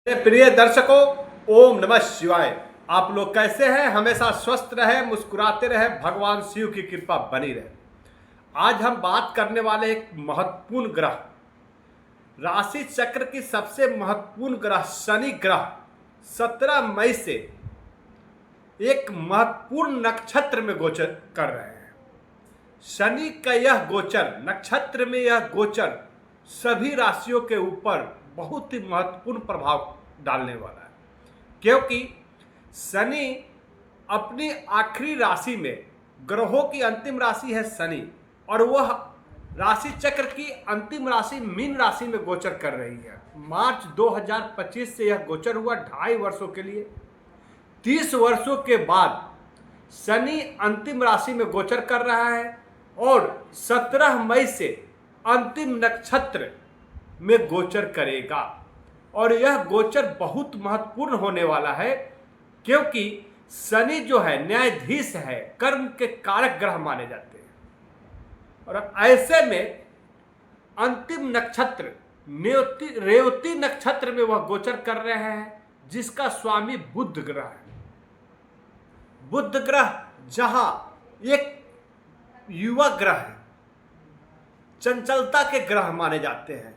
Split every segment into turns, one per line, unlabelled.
प्रिय दर्शकों, ओम नमः शिवाय। आप लोग कैसे हैं? हमेशा स्वस्थ रहे, मुस्कुराते रहे, भगवान शिव की कृपा बनी रहे। आज हम बात करने वाले एक महत्वपूर्ण ग्रह, राशि चक्र की सबसे महत्वपूर्ण ग्रह शनि ग्रह 17 मई से एक महत्वपूर्ण नक्षत्र में गोचर कर रहे हैं। शनि का यह गोचर, नक्षत्र में यह गोचर सभी राशियों के ऊपर बहुत ही महत्वपूर्ण प्रभाव डालने वाला है, क्योंकि शनि अपनी आखिरी राशि में, ग्रहों की अंतिम राशि है शनि, और वह राशि चक्र की अंतिम राशि मीन राशि में गोचर कर रही है। मार्च 2025 से यह गोचर हुआ 2.5 वर्षों के लिए। 30 वर्षों के बाद शनि अंतिम राशि में गोचर कर रहा है और 17 मई से अंतिम नक्षत्र में गोचर करेगा। और यह गोचर बहुत महत्वपूर्ण होने वाला है, क्योंकि शनि जो है न्यायाधीश है, कर्म के कारक ग्रह माने जाते हैं। और ऐसे में अंतिम नक्षत्र रेवती नक्षत्र में वह गोचर कर रहे हैं, जिसका स्वामी बुध ग्रह है। बुध ग्रह जहां एक युवा ग्रह है, चंचलता के ग्रह माने जाते हैं,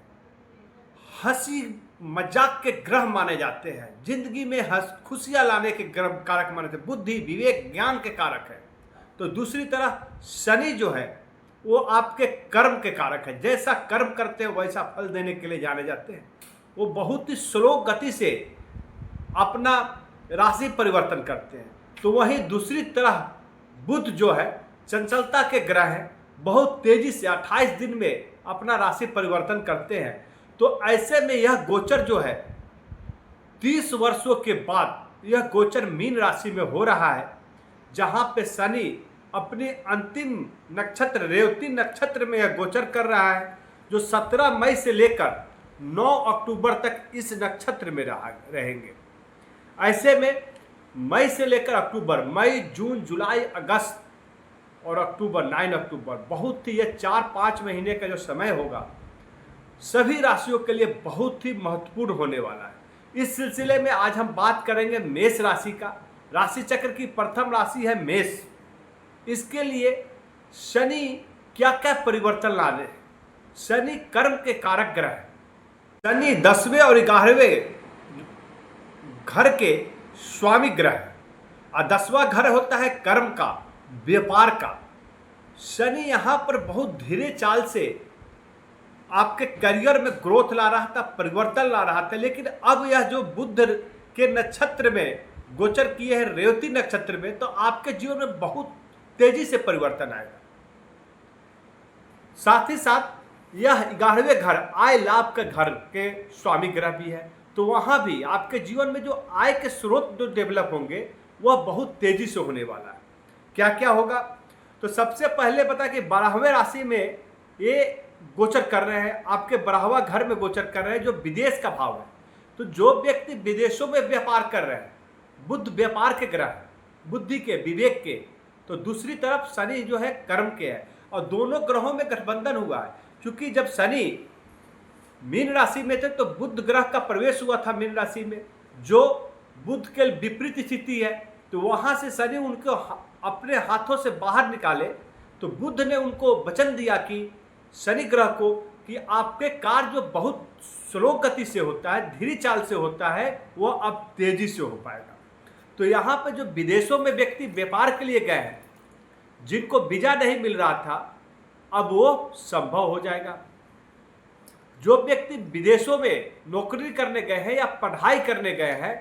हंसी मजाक के ग्रह माने जाते हैं, जिंदगी में खुशियां लाने के ग्रह कारक माने जाते हैं, बुद्धि विवेक ज्ञान के कारक है। तो दूसरी तरह शनि जो है वो आपके कर्म के कारक है। जैसा कर्म करते हो वैसा फल देने के लिए जाने जाते हैं। वो बहुत ही स्लो गति से अपना राशि परिवर्तन करते हैं। तो वहीं दूसरी तरह बुध जो है चंचलता के ग्रह है, बहुत तेजी से 28 दिन में अपना राशि परिवर्तन करते हैं। तो ऐसे में यह गोचर जो है 30 वर्षों के बाद यह गोचर मीन राशि में हो रहा है, जहां पे शनि अपने अंतिम नक्षत्र रेवती नक्षत्र में यह गोचर कर रहा है, जो 17 मई से लेकर 9 अक्टूबर तक इस नक्षत्र में रहेंगे। ऐसे में मई से लेकर अक्टूबर, मई जून जुलाई अगस्त और अक्टूबर 9 अक्टूबर, बहुत ही ये 4-5 महीने का जो समय होगा सभी राशियों के लिए बहुत ही महत्वपूर्ण होने वाला है। इस सिलसिले में आज हम बात करेंगे मेष राशि का। राशि चक्र की प्रथम राशि है मेष। इसके लिए शनि क्या क्या परिवर्तन ला रहे हैं? शनि कर्म के कारक ग्रह है। शनि 10वें और 11वें घर के स्वामी ग्रह है, और 10वां घर होता है कर्म का, व्यापार का। शनि यहां पर बहुत धीरे चाल से आपके करियर में ग्रोथ ला रहा था, परिवर्तन ला रहा था, लेकिन अब यह जो बुध के नक्षत्र में गोचर किए हैं, रेवती नक्षत्र में, तो आपके जीवन में बहुत तेजी से परिवर्तन आएगा। साथ ही साथ यह 11वें घर आय लाभ के घर के स्वामी ग्रह भी है। तो वहां भी आपके जीवन में जो आय के स्रोत जो डेवलप होंगे वह बहुत तेजी से होने वाला है। क्या क्या होगा? तो सबसे पहले पता कि 12वें राशि में ये गोचर कर रहे हैं, आपके 12वां घर में गोचर कर रहे हैं, जो विदेश का भाव है। तो जो व्यक्ति विदेशों में व्यापार कर रहे हैं, बुध व्यापार के ग्रह है, बुद्धि के, विवेक के। तो दूसरी तरफ शनि जो है कर्म के है, और दोनों ग्रहों में गठबंधन हुआ है। क्योंकि जब शनि मीन राशि में थे तो बुध ग्रह का प्रवेश हुआ था मीन राशि में, जो बुध के विपरीत स्थिति है। तो वहां से शनि उनको अपने हाथों से बाहर निकाले, तो बुध ने उनको वचन दिया कि शनि ग्रह को कि आपके कार्य जो बहुत स्लो गति से होता है, धीरे चाल से होता है, वो अब तेजी से हो पाएगा। तो यहाँ पे जो विदेशों में व्यक्ति व्यापार के लिए गए हैं, जिनको वीजा नहीं मिल रहा था, अब वो संभव हो जाएगा। जो व्यक्ति विदेशों में नौकरी करने गए हैं या पढ़ाई करने गए हैं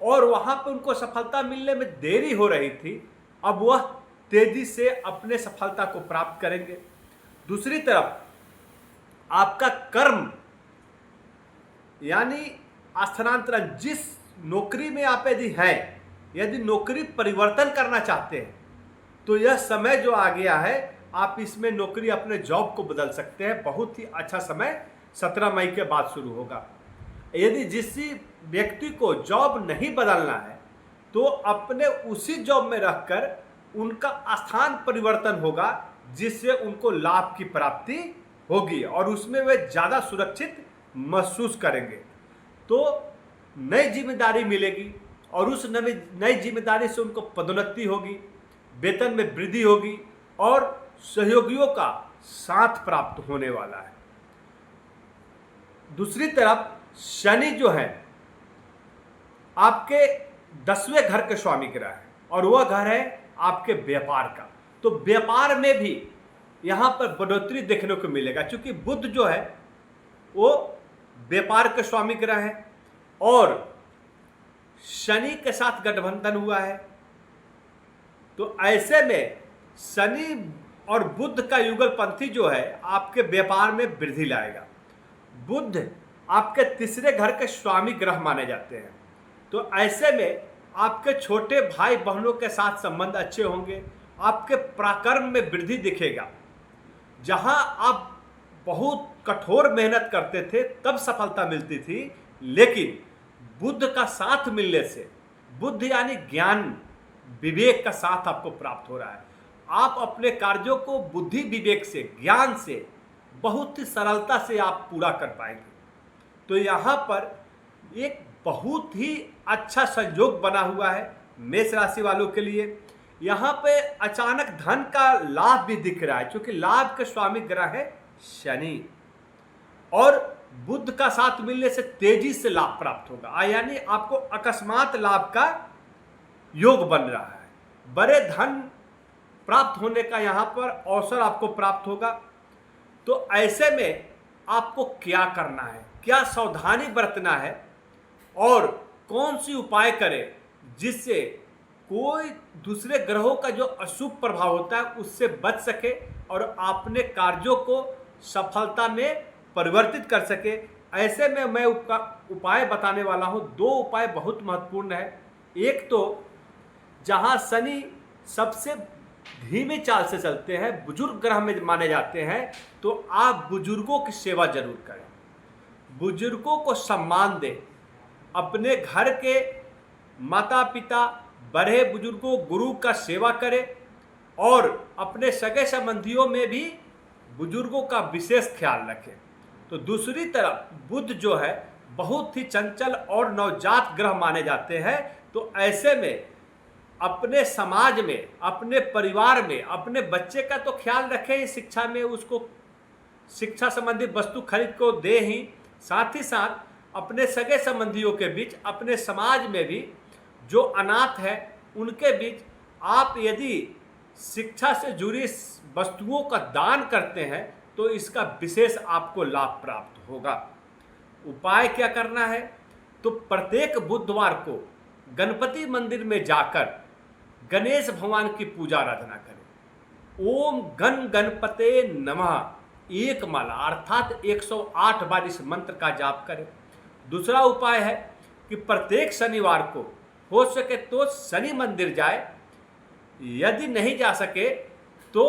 और वहां पर उनको सफलता मिलने में देरी हो रही थी, अब वह तेजी से अपने सफलता को प्राप्त करेंगे। दूसरी तरफ आपका कर्म यानी स्थानांतरण, जिस नौकरी में आप यदि हैं, यदि नौकरी परिवर्तन करना चाहते हैं, तो यह समय जो आ गया है, आप इसमें नौकरी अपने जॉब को बदल सकते हैं। बहुत ही अच्छा समय 17 मई के बाद शुरू होगा। यदि जिस व्यक्ति को जॉब नहीं बदलना है, तो अपने उसी जॉब में रहकर उनका स्थान परिवर्तन होगा, जिससे उनको लाभ की प्राप्ति होगी और उसमें वे ज़्यादा सुरक्षित महसूस करेंगे। तो नई जिम्मेदारी मिलेगी और उस नई जिम्मेदारी से उनको पदोन्नति होगी, वेतन में वृद्धि होगी और सहयोगियों का साथ प्राप्त होने वाला है। दूसरी तरफ शनि जो है आपके 10वें घर के स्वामी ग्रह है और वह घर है आपके व्यापार का। तो व्यापार में भी यहाँ पर बढ़ोतरी देखने को मिलेगा, क्योंकि बुध जो है वो व्यापार के स्वामी ग्रह है और शनि के साथ गठबंधन हुआ है। तो ऐसे में शनि और बुध का युगलपंथी जो है आपके व्यापार में वृद्धि लाएगा। बुध आपके 3रे घर के स्वामी ग्रह माने जाते हैं। तो ऐसे में आपके छोटे भाई बहनों के साथ संबंध अच्छे होंगे, आपके पराक्रम में वृद्धि दिखेगा। जहां आप बहुत कठोर मेहनत करते थे तब सफलता मिलती थी, लेकिन बुध का साथ मिलने से, बुध यानी ज्ञान विवेक का साथ आपको प्राप्त हो रहा है। आप अपने कार्यों को बुद्धि विवेक से, ज्ञान से बहुत ही सरलता से आप पूरा कर पाएंगे। तो यहाँ पर एक बहुत ही अच्छा संयोग बना हुआ है मेष राशि वालों के लिए। यहाँ पे अचानक धन का लाभ भी दिख रहा है, क्योंकि लाभ के स्वामी ग्रह है शनि और बुध का साथ मिलने से तेजी से लाभ प्राप्त होगा, यानी आपको अकस्मात लाभ का योग बन रहा है। बड़े धन प्राप्त होने का यहाँ पर अवसर आपको प्राप्त होगा। तो ऐसे में आपको क्या करना है, क्या सावधानी बरतना है और कौन सी उपाय करें जिससे कोई दूसरे ग्रहों का जो अशुभ प्रभाव होता है उससे बच सके और अपने कार्यों को सफलता में परिवर्तित कर सके। ऐसे में मैं उपाय बताने वाला हूँ। 2 उपाय बहुत महत्वपूर्ण है। एक तो जहाँ शनि सबसे धीमे चाल से चलते हैं, बुजुर्ग ग्रह में माने जाते हैं, तो आप बुजुर्गों की सेवा जरूर करें, बुजुर्गों को सम्मान दें। अपने घर के माता पिता, बड़े बुजुर्गों, गुरु का सेवा करें और अपने सगे संबंधियों में भी बुजुर्गों का विशेष ख्याल रखें। तो दूसरी तरफ बुध जो है बहुत ही चंचल और नवजात ग्रह माने जाते हैं। तो ऐसे में अपने समाज में, अपने परिवार में, अपने बच्चे का तो ख्याल रखें, शिक्षा में उसको शिक्षा संबंधी वस्तु खरीद को दे ही, साथ ही साथ अपने सगे संबंधियों के बीच, अपने समाज में भी जो अनाथ है उनके बीच आप यदि शिक्षा से जुड़ी वस्तुओं का दान करते हैं तो इसका विशेष आपको लाभ प्राप्त होगा। उपाय क्या करना है, तो प्रत्येक बुधवार को गणपति मंदिर में जाकर गणेश भगवान की पूजा आराधना करें। ओम गण गणपते नमः एक माला अर्थात 108 बार इस मंत्र का जाप करें। दूसरा उपाय है कि प्रत्येक शनिवार को हो सके तो शनि मंदिर जाए, यदि नहीं जा सके तो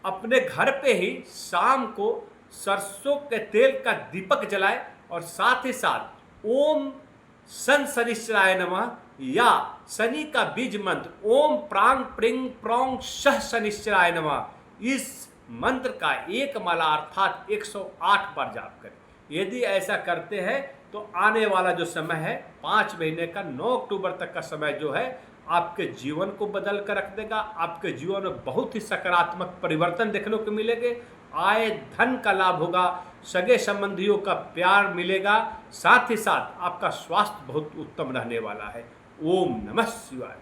अपने घर पे ही शाम को सरसों के तेल का दीपक जलाए और साथ ही साथ ओम सन शनिश्चराय नमः या शनि का बीज मंत्र ओम प्रांग प्रिंग प्रोंग शह शनिश्चराय नमः इस मंत्र का एक माला अर्थात 108 बार जाप करें। यदि ऐसा करते हैं तो आने वाला जो समय है 5 महीने का 9 अक्टूबर तक का समय जो है आपके जीवन को बदल कर रख देगा। आपके जीवन में बहुत ही सकारात्मक परिवर्तन देखने को मिलेंगे। आय धन का लाभ होगा, सगे संबंधियों का प्यार मिलेगा, साथ ही साथ आपका स्वास्थ्य बहुत उत्तम रहने वाला है। ओम नमः शिवाय।